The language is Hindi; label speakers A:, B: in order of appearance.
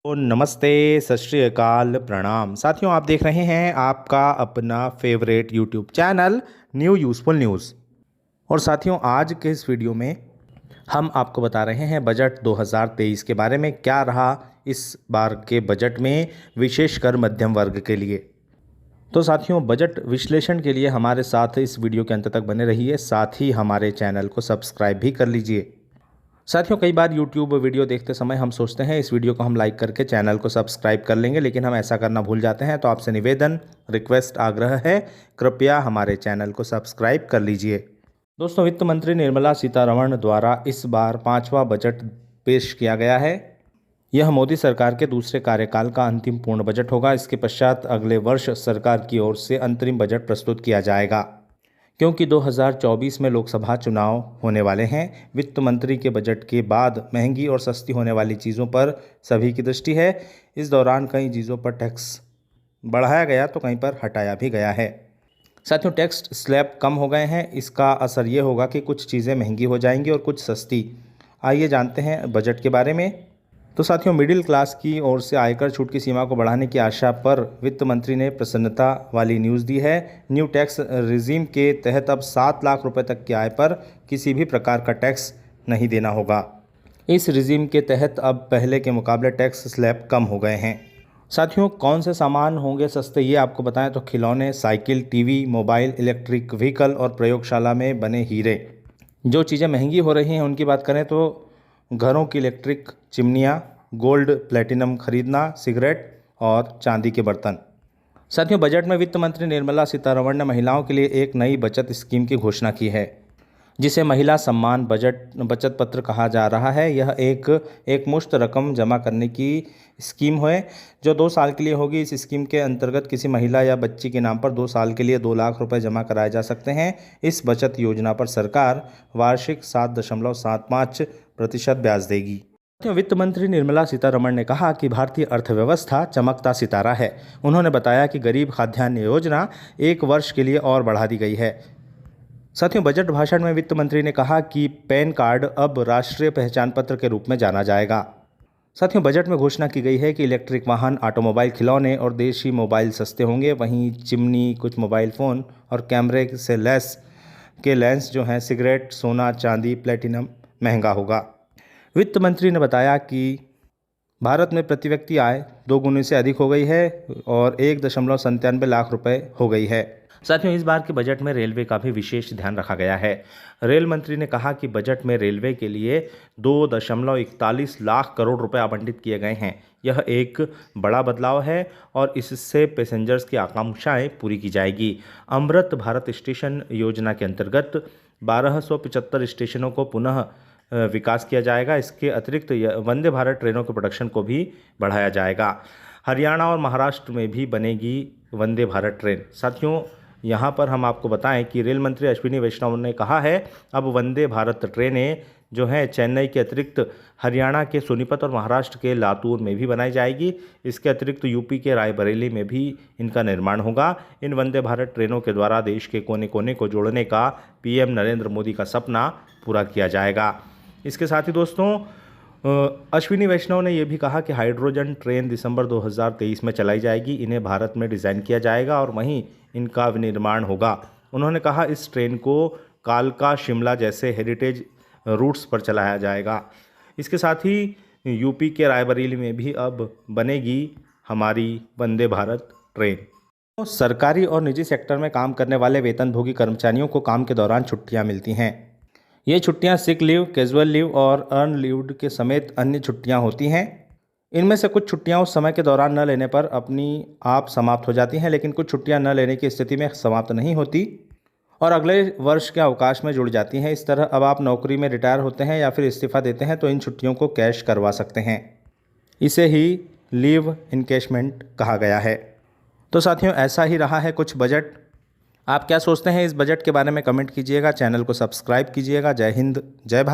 A: नमस्ते, सत श्री अकाल, प्रणाम साथियों। आप देख रहे हैं आपका अपना favourite YouTube channel new useful news. और साथियों, आज के इस वीडियो में हम आपको बता रहे हैं बजट 2023 के बारे में। क्या रहा इस बार के बजट में, विशेषकर मध्यम वर्ग के लिए। तो साथियों, बजट विश्लेषण के लिए हमारे साथ इस वीडियो के अंत तक बने रहिए। साथ ही हमारे चैनल को सब्सक्राइब भी कर लीजिए। साथियों, कई बार YouTube वीडियो देखते समय हम सोचते हैं इस वीडियो को हम लाइक करके चैनल को सब्सक्राइब कर लेंगे, लेकिन हम ऐसा करना भूल जाते हैं। तो आपसे निवेदन, रिक्वेस्ट, आग्रह है, कृपया हमारे चैनल को सब्सक्राइब कर लीजिए। दोस्तों, वित्त मंत्री निर्मला सीतारमण द्वारा इस बार 5वां बजट पेश किया गया है। यह मोदी सरकार के दूसरे कार्यकाल का अंतिम पूर्ण बजट होगा। इसके पश्चात अगले वर्ष सरकार की ओर से अंतरिम बजट प्रस्तुत किया जाएगा। क्योंकि 2024 में लोकसभा चुनाव होने वाले हैं, वित्त मंत्री के बजट के बाद महंगी और सस्ती होने वाली चीज़ों पर सभी की दृष्टि है। इस दौरान कई चीज़ों पर टैक्स बढ़ाया गया तो कहीं पर हटाया भी गया है। साथियों, टैक्स स्लैब कम हो गए हैं। इसका असर ये होगा कि कुछ चीज़ें महंगी हो जाएंगी और कुछ सस्ती। आइए जानते हैं बजट के बारे में। तो साथियों, मिडिल क्लास की ओर से आयकर छूट की सीमा को बढ़ाने की आशा पर वित्त मंत्री ने प्रसन्नता वाली न्यूज़ दी है। न्यू टैक्स रिजीम के तहत अब 7 लाख रुपए तक की आय पर किसी भी प्रकार का टैक्स नहीं देना होगा। इस रिजीम के तहत अब पहले के मुकाबले टैक्स स्लैब कम हो गए हैं। साथियों, कौन से सामान होंगे सस्ते ये आपको बताएं तो खिलौने, cycle, TV, mobile, electric vehicle और प्रयोगशाला में बने हीरे। जो चीज़ें महंगी हो रही हैं उनकी बात करें तो घरों की इलेक्ट्रिक चिमनियाँ, गोल्ड प्लेटिनम खरीदना, सिगरेट और चांदी के बर्तन। साथियों, बजट में वित्त मंत्री निर्मला सीतारमण ने महिलाओं के लिए एक नई बचत स्कीम की घोषणा की है, जिसे महिला सम्मान बचत पत्र कहा जा रहा है। यह एक मुश्त रकम जमा करने की स्कीम है जो 2 साल के लिए होगी। इस स्कीम के अंतर्गत किसी महिला या बच्ची के नाम पर 2 साल के लिए 2 लाख रुपए जमा कराए जा सकते हैं। इस बचत योजना पर सरकार वार्षिक 7.75% ब्याज देगी। वित्त मंत्री निर्मला सीतारमण ने कहा कि भारतीय अर्थव्यवस्था चमकता सितारा है। उन्होंने बताया कि गरीब खाद्यान्न योजना 1 वर्ष के लिए और बढ़ा दी गई है। साथियों, बजट भाषण में वित्त मंत्री ने कहा कि पैन कार्ड अब राष्ट्रीय पहचान पत्र के रूप में जाना जाएगा। साथियों, बजट में घोषणा की गई है कि इलेक्ट्रिक वाहन, ऑटोमोबाइल, खिलौने और देशी मोबाइल सस्ते होंगे। वहीं चिमनी, कुछ मोबाइल फ़ोन और कैमरे से लेस के लेंस जो हैं, सिगरेट, सोना, चांदी, प्लेटिनम महंगा होगा। वित्त मंत्री ने बताया कि भारत में प्रति व्यक्ति आय 2 गुने से अधिक हो गई है और 1.97 लाख रुपए हो गई है। साथियों, इस बार के बजट में रेलवे का भी विशेष ध्यान रखा गया है। रेल मंत्री ने कहा कि बजट में रेलवे के लिए 2.41 लाख करोड़ रुपए आवंटित किए गए हैं। यह एक बड़ा बदलाव है और इससे पैसेंजर्स की आकांक्षाएं पूरी की जाएगी। अमृत भारत स्टेशन योजना के अंतर्गत 1275 स्टेशनों को पुनः विकास किया जाएगा। इसके अतिरिक्त वंदे भारत ट्रेनों के प्रोडक्शन को भी बढ़ाया जाएगा। हरियाणा और महाराष्ट्र में भी बनेगी वंदे भारत ट्रेन। साथियों, यहाँ पर हम आपको बताएं कि रेल मंत्री अश्विनी वैष्णव ने कहा है अब वंदे भारत ट्रेनें जो हैं चेन्नई के अतिरिक्त हरियाणा के सोनीपत और महाराष्ट्र के लातूर में भी बनाई जाएगी। इसके अतिरिक्त यूपी के रायबरेली में भी इनका निर्माण होगा। इन वंदे भारत ट्रेनों के द्वारा देश के कोने कोने को जोड़ने का पीएम नरेंद्र मोदी का सपना पूरा किया जाएगा। इसके साथ ही दोस्तों, अश्विनी वैष्णव ने यह भी कहा कि हाइड्रोजन ट्रेन दिसंबर 2023 में चलाई जाएगी। इन्हें भारत में डिज़ाइन किया जाएगा और वहीं इनका विनिर्माण होगा। उन्होंने कहा इस ट्रेन को कालका, शिमला जैसे हेरिटेज रूट्स पर चलाया जाएगा। इसके साथ ही यूपी के रायबरेली में भी अब बनेगी हमारी वंदे भारत ट्रेन। सरकारी और निजी सेक्टर में काम करने वाले वेतनभोगी कर्मचारियों को काम के दौरान छुट्टियां मिलती हैं। ये छुट्टियां सिक लीव, कैजुअल लीव और अर्न लीव के समेत अन्य छुट्टियां होती हैं। इनमें से कुछ छुट्टियां उस समय के दौरान न लेने पर अपनी आप समाप्त हो जाती हैं, लेकिन कुछ छुट्टियां न लेने की स्थिति में समाप्त नहीं होती और अगले वर्ष के अवकाश में जुड़ जाती हैं। इस तरह अब आप नौकरी में रिटायर होते हैं या फिर इस्तीफा देते हैं तो इन छुट्टियों को कैश करवा सकते हैं। इसे ही लीव इनकैशमेंट कहा गया है। तो साथियों, ऐसा ही रहा है कुछ बजट। आप क्या सोचते हैं इस बजट के बारे में कमेंट कीजिएगा, चैनल को सब्सक्राइब कीजिएगा। जय हिंद, जय भारत।